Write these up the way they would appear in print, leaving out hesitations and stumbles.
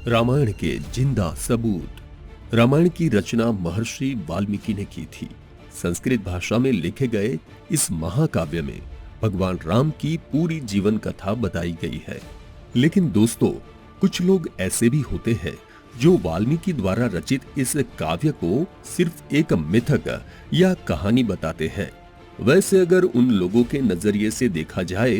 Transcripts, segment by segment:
रामायण के जिंदा सबूत। रामायण की रचना महर्षि वाल्मीकि ने की थी। संस्कृत भाषा में लिखे गए इस महाकाव्य में भगवान राम की पूरी जीवन कथा बताई गई है। लेकिन दोस्तों, कुछ लोग ऐसे भी होते हैं जो वाल्मीकि द्वारा रचित इस काव्य को सिर्फ एक मिथक या कहानी बताते हैं। वैसे अगर उन लोगों के नजरिए से देखा जाए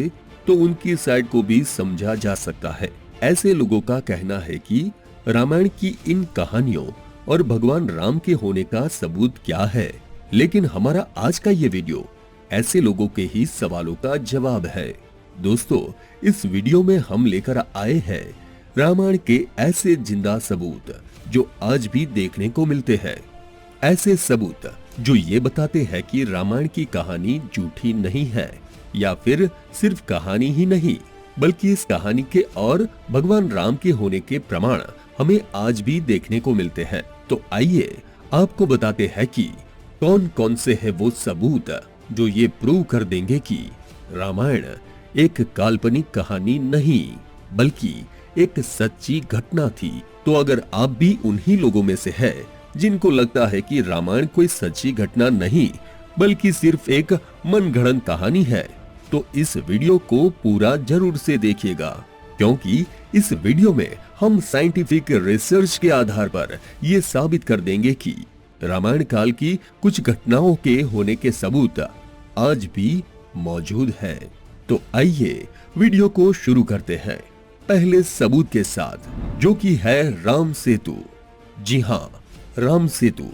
तो उनकी साइड को भी समझा जा सकता है। ऐसे लोगों का कहना है कि रामायण की इन कहानियों और भगवान राम के होने का सबूत क्या है। लेकिन हमारा आज का ये वीडियो ऐसे लोगों के ही सवालों का जवाब है। दोस्तों, इस वीडियो में हम लेकर आए हैं रामायण के ऐसे जिंदा सबूत जो आज भी देखने को मिलते हैं। ऐसे सबूत जो ये बताते हैं कि रामायण की कहानी झूठी नहीं है, या फिर सिर्फ कहानी ही नहीं बल्कि इस कहानी के और भगवान राम के होने के प्रमाण हमें आज भी देखने को मिलते हैं। तो आइए आपको बताते हैं कि कौन कौन से है वो सबूत जो ये प्रूव कर देंगे कि रामायण एक काल्पनिक कहानी नहीं बल्कि एक सच्ची घटना थी। तो अगर आप भी उन्हीं लोगों में से है जिनको लगता है कि रामायण कोई सच्ची घटना नहीं बल्कि सिर्फ एक मनगढ़ंत कहानी है, तो इस वीडियो को पूरा जरूर से देखिएगा, क्योंकि इस वीडियो में हम साइंटिफिक रिसर्च के आधार पर ये साबित कर देंगे कि रामायण काल की कुछ घटनाओं के होने के सबूत आज भी मौजूद है। तो आइए वीडियो को शुरू करते हैं पहले सबूत के साथ, जो कि है राम सेतु। जी हाँ, राम सेतु।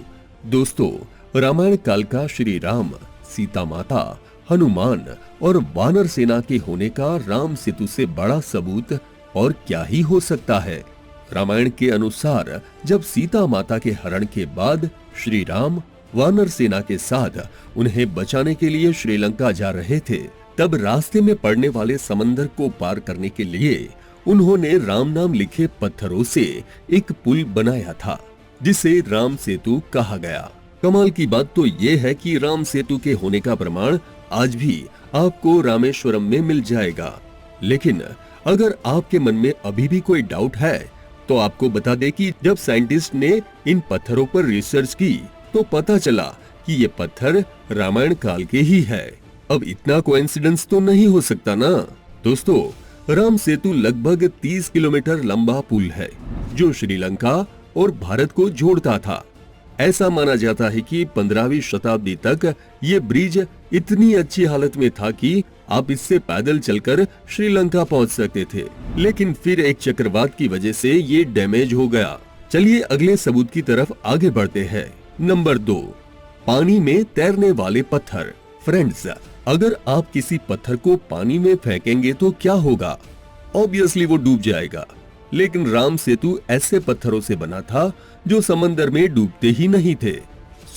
दोस्तों, रामायण काल का श्री राम, सीता माता, हनुमान और वानर सेना के होने का राम सेतु से बड़ा सबूत और क्या ही हो सकता है। रामायण के अनुसार जब सीता माता के हरण के बाद श्री राम वानर सेना के साथ उन्हें बचाने के लिए श्रीलंका जा रहे थे, तब रास्ते में पड़ने वाले समंदर को पार करने के लिए उन्होंने राम नाम लिखे पत्थरों से एक पुल बनाया था, जिसे राम सेतु कहा गया। कमाल की बात तो ये है कि राम सेतु के होने का प्रमाण आज भी आपको रामेश्वरम में मिल जाएगा। लेकिन अगर आपके मन में अभी भी कोई डाउट है तो आपको बता दे कि जब साइंटिस्ट ने इन पत्थरों पर रिसर्च की तो पता चला कि ये पत्थर रामायण काल के ही है। अब इतना कोइंसिडेंस तो नहीं हो सकता ना। दोस्तों, राम सेतु लगभग 30 किलोमीटर लंबा पुल है जो श्रीलंका और भारत को जोड़ता था। ऐसा माना जाता है कि 15वीं शताब्दी तक ये ब्रिज इतनी अच्छी हालत में था कि आप इससे पैदल चलकर श्रीलंका पहुंच सकते थे। लेकिन फिर एक चक्रवात की वजह से ये डैमेज हो गया। चलिए अगले सबूत की तरफ आगे बढ़ते हैं। नंबर 2, पानी में तैरने वाले पत्थर। फ्रेंड्स, अगर आप किसी पत्थर को पानी में फेंकेंगे तो क्या होगा? ऑब्वियसली वो डूब जाएगा। लेकिन राम सेतु ऐसे पत्थरों से बना था जो समंदर में डूबते ही नहीं थे।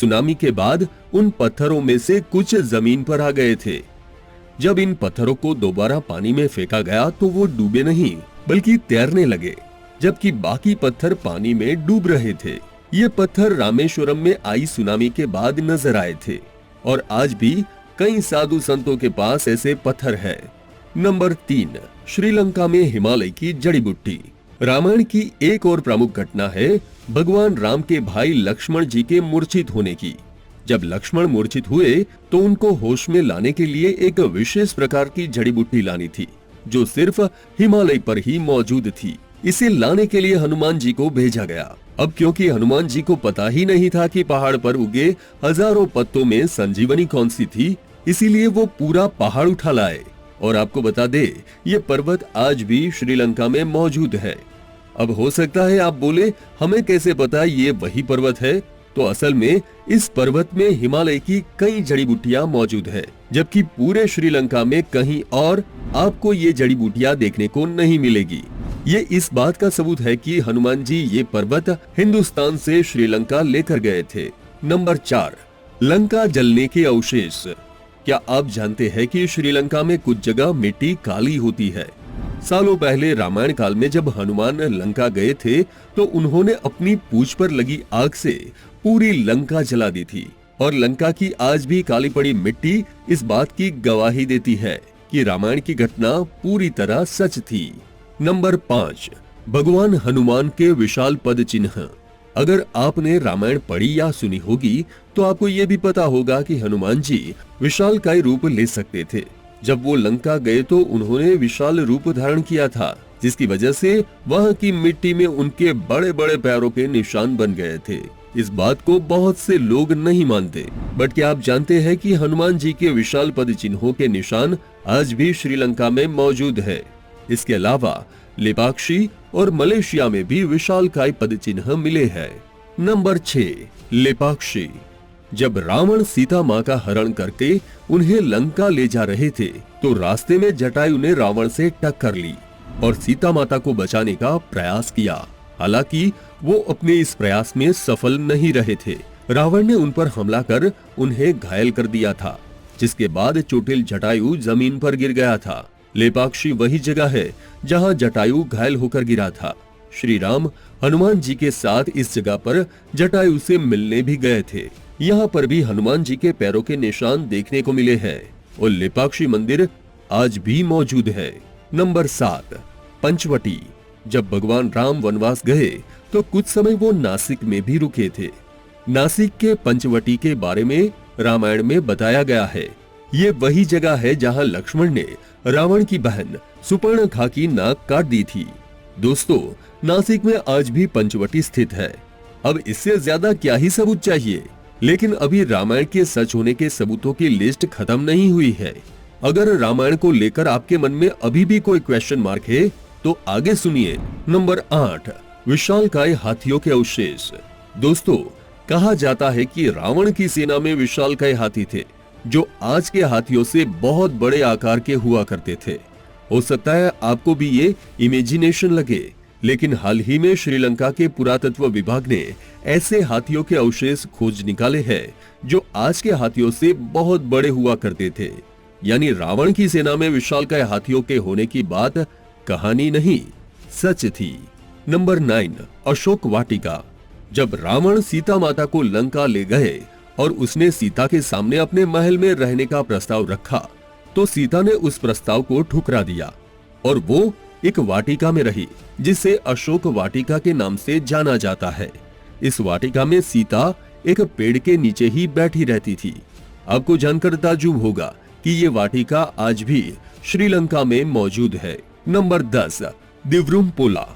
सुनामी के बाद उन पत्थरों में से कुछ जमीन पर आ गए थे। जब इन पत्थरों को दोबारा पानी में फेंका गया तो वो डूबे नहीं बल्कि तैरने लगे, जबकि बाकी पत्थर पानी में डूब रहे थे। ये पत्थर रामेश्वरम में आई सुनामी के बाद नजर आए थे और आज भी कई साधु संतों के पास ऐसे पत्थर है। नंबर 3, श्रीलंका में हिमालय की जड़ी बूटी। रामायण की एक और प्रमुख घटना है भगवान राम के भाई लक्ष्मण जी के मूर्छित होने की। जब लक्ष्मण मूर्छित हुए तो उनको होश में लाने के लिए एक विशेष प्रकार की जड़ी बूटी लानी थी जो सिर्फ हिमालय पर ही मौजूद थी। इसे लाने के लिए हनुमान जी को भेजा गया। अब क्योंकि हनुमान जी को पता ही नहीं था कि पहाड़ पर उगे हजारों पत्तों में संजीवनी कौन सी थी, इसीलिए वो पूरा पहाड़ उठा लाए। और आपको बता दे, ये पर्वत आज भी श्रीलंका में मौजूद है। अब हो सकता है आप बोले, हमें कैसे पता ये वही पर्वत है? तो असल में इस पर्वत में हिमालय की कई जड़ी बूटियां मौजूद है, जबकि पूरे श्रीलंका में कहीं और आपको ये जड़ी बूटियां देखने को नहीं मिलेगी। ये इस बात का सबूत है कि हनुमान जी ये पर्वत हिंदुस्तान से श्रीलंका लेकर गए थे। नंबर 4, लंका जलने के अवशेष। क्या आप जानते हैं कि श्रीलंका में कुछ जगह मिट्टी काली होती है? सालों पहले रामायण काल में जब हनुमान लंका गए थे तो उन्होंने अपनी पूंछ पर लगी आग से पूरी लंका जला दी थी। और लंका की आज भी काली पड़ी मिट्टी इस बात की गवाही देती है कि रामायण की घटना पूरी तरह सच थी। नंबर 5, भगवान हनुमान के विशाल पद चिन्ह। अगर आपने रामायण पढ़ी या सुनी होगी तो आपको ये भी पता होगा कि हनुमान जी विशालकाय रूप ले सकते थे। जब वो लंका गए तो उन्होंने विशाल रूप धारण किया था, जिसकी वजह से वहां की मिट्टी में उनके बड़े बड़े पैरों के निशान बन गए थे। इस बात को बहुत से लोग नहीं मानते, बट क्या आप जानते हैं कि हनुमान जी के विशाल पद चिन्हों के निशान आज भी श्रीलंका में मौजूद है। इसके अलावा लेपाक्षी और मलेशिया में भी विशालकाय पद चिन्ह मिले हैं। नंबर 6, लेपाक्षी। जब रावण सीता माँ का हरण करके उन्हें लंका ले जा रहे थे तो रास्ते में जटायु ने रावण से टक्कर ली और सीता माता को बचाने का प्रयास किया। हालांकि वो अपने इस प्रयास में सफल नहीं रहे थे। रावण ने उन पर हमला कर उन्हें घायल कर दिया था, जिसके बाद चोटिल जटायु जमीन पर गिर गया था। लेपाक्षी वही जगह है जहां जटायु घायल होकर गिरा था। श्री राम हनुमान जी के साथ इस जगह पर जटायु से मिलने भी गए थे। यहाँ पर भी हनुमान जी के पैरों के निशान देखने को मिले हैं और लेपाक्षी मंदिर आज भी मौजूद है। नंबर 7, पंचवटी। जब भगवान राम वनवास गए तो कुछ समय वो नासिक में भी रुके थे। नासिक के पंचवटी के बारे में रामायण में बताया गया है। ये वही जगह है जहां लक्ष्मण ने रावण की बहन सुपर्णखा की नाक काट दी थी। दोस्तों, नासिक में आज भी पंचवटी स्थित है। अब इससे ज्यादा क्या ही सबूत चाहिए। लेकिन अभी रामायण के सच होने के सबूतों की लिस्ट खत्म नहीं हुई है। अगर रामायण को लेकर आपके मन में अभी भी कोई क्वेश्चन मार्क है तो आगे सुनिए। नंबर 8, विशालकाय हाथियों के अवशेष। दोस्तों, कहा जाता है कि रावण की सेना में विशालकाय हाथी थे जो आज के हाथियों से बहुत बड़े आकार के हुआ करते थे। हो सकता है आपको भी ये इमेजिनेशन लगे, लेकिन हाल ही में श्रीलंका के पुरातत्व विभाग ने ऐसे हाथियों के अवशेष खोज निकाले हैं जो आज के हाथियों से बहुत बड़े हुआ करते थे। यानी रावण की सेना में विशालकाय हाथियों के होने की बात कहानी नहीं, सच थी। नंबर 9, अशोक वाटिका। जब रावण सीता माता को लंका ले गए और उसने सीता के सामने अपने महल में रहने का प्रस्ताव रखा तो सीता ने उस प्रस्ताव को ठुकरा दिया और वो एक वाटिका में रही, जिसे अशोक वाटिका के नाम से जाना जाता है। इस वाटिका में सीता एक पेड़ के नीचे ही बैठी रहती थी। आपको जानकर ताज्जुब होगा कि ये वाटिका आज भी श्रीलंका में मौजूद है। नंबर 10, दिवरुमपोला।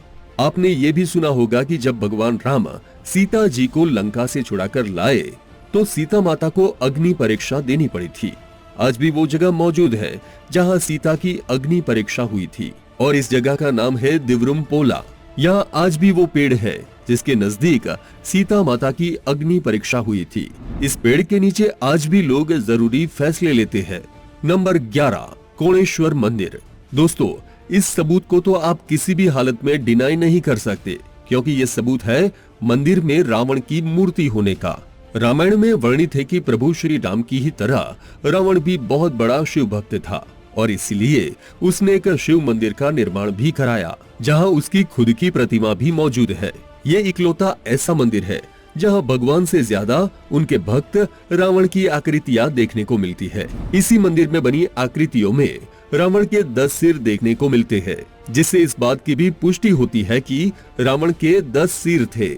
आपने ये भी सुना होगा कि जब भगवान राम सीता जी को लंका से छुड़ाकर लाए तो सीता माता को अग्नि परीक्षा देनी पड़ी थी। आज भी वो जगह मौजूद है जहां सीता की अग्नि परीक्षा हुई थी और इस जगह का नाम है दिवरुमपोला। यहाँ आज भी वो पेड़ है जिसके नजदीक सीता माता की अग्नि परीक्षा हुई थी। इस पेड़ के नीचे आज भी लोग जरूरी फैसले लेते हैं। नंबर 11, कोणेश्वर मंदिर। दोस्तों, इस सबूत को तो आप किसी भी हालत में डिनाई नहीं कर सकते, क्योंकि ये सबूत है मंदिर में रावण की मूर्ति होने का। रामायण में वर्णित है कि प्रभु श्री राम की ही तरह रावण भी बहुत बड़ा शिव भक्त था और इसलिए उसने एक शिव मंदिर का निर्माण भी कराया जहां उसकी खुद की प्रतिमा भी मौजूद है। ये इकलौता ऐसा मंदिर है जहां भगवान से ज्यादा उनके भक्त रावण की आकृतियां देखने को मिलती है। इसी मंदिर में बनी आकृतियों में रावण के 10 सिर देखने को मिलते हैं, जिससे इस बात की भी पुष्टि होती है कि रावण के 10 सिर थे।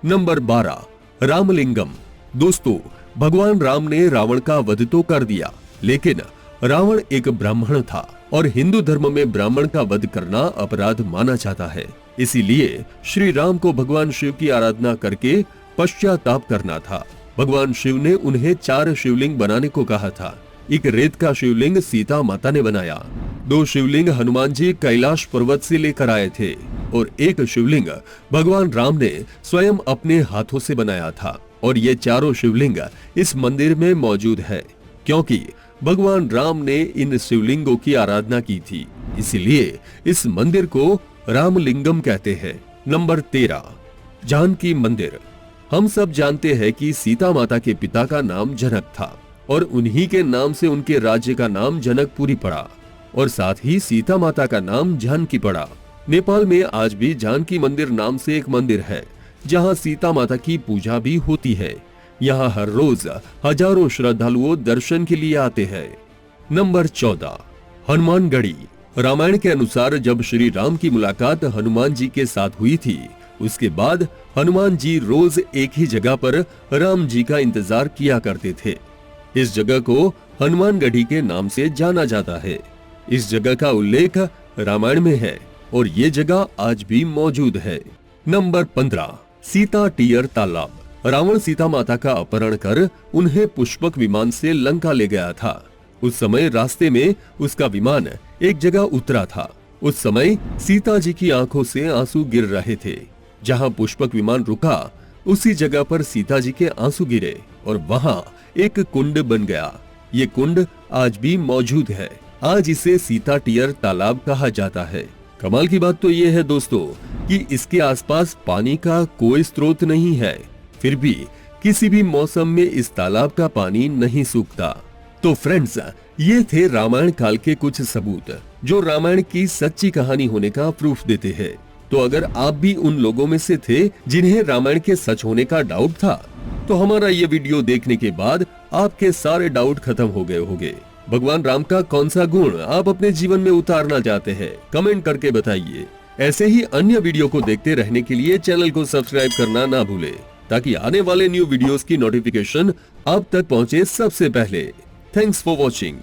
नंबर 12, रामलिंगम। दोस्तों, भगवान राम ने रावण का वध तो कर दिया, लेकिन रावण एक ब्राह्मण था और हिंदू धर्म में ब्राह्मण का वध करना अपराध माना जाता है। इसीलिए श्री राम को भगवान शिव की आराधना करके पश्चाताप करना था। भगवान शिव ने उन्हें 4 शिवलिंग बनाने को कहा था। एक रेत का शिवलिंग सीता माता ने बनाया, 2 शिवलिंग हनुमान जी कैलाश पर्वत से लेकर आए थे और एक शिवलिंग भगवान राम ने स्वयं अपने हाथों से बनाया था। और ये चारों शिवलिंग इस मंदिर में मौजूद है क्योंकि भगवान राम ने इन शिवलिंगों की आराधना की थी, इसलिए इस मंदिर को रामलिंगम कहते हैं। नंबर 13, जानकी मंदिर। हम सब जानते हैं कि सीता माता के पिता का नाम जनक था और उन्हीं के नाम से उनके राज्य का नाम जनकपुरी पड़ा और साथ ही सीता माता का नाम जानकी पड़ा। नेपाल में आज भी जानकी मंदिर नाम से एक मंदिर है जहां सीता माता की पूजा भी होती है। यहाँ हर रोज हजारों श्रद्धालुओं दर्शन के लिए आते हैं। नंबर 14, हनुमानगढ़ी। रामायण के अनुसार जब श्री राम की मुलाकात हनुमान जी के साथ हुई थी, उसके बाद हनुमान जी रोज एक ही जगह पर राम जी का इंतजार किया करते थे। इस जगह को हनुमानगढ़ी के नाम से जाना जाता है। इस जगह का उल्लेख रामायण में है और ये जगह आज भी मौजूद है। नंबर 15, सीता टीयर तालाब। रावण सीता माता का अपहरण कर उन्हें पुष्पक विमान से लंका ले गया था। उस समय रास्ते में उसका विमान एक जगह उतरा था। उस समय सीता जी की आंखों से आंसू गिर रहे थे। जहां पुष्पक विमान रुका, उसी जगह पर सीता जी के आंसू गिरे और वहां एक कुंड बन गया। ये कुंड आज भी मौजूद है। आज इसे सीता टीयर तालाब कहा जाता है। कमाल की बात तो ये है दोस्तों कि इसके आसपास पानी का कोई स्रोत नहीं है, फिर भी किसी भी मौसम में इस तालाब का पानी नहीं सूखता। तो फ्रेंड्स, ये थे रामायण काल के कुछ सबूत जो रामायण की सच्ची कहानी होने का प्रूफ देते हैं। तो अगर आप भी उन लोगों में से थे जिन्हें रामायण के सच होने का डाउट था, तो हमारा ये वीडियो देखने के बाद आपके सारे डाउट खत्म हो गए होंगे। भगवान राम का कौन सा गुण आप अपने जीवन में उतारना चाहते हैं, कमेंट करके बताइए। ऐसे ही अन्य वीडियो को देखते रहने के लिए चैनल को सब्सक्राइब करना ना भूले, ताकि आने वाले न्यू वीडियोस की नोटिफिकेशन आप तक पहुंचे सबसे पहले। Thanks for watching.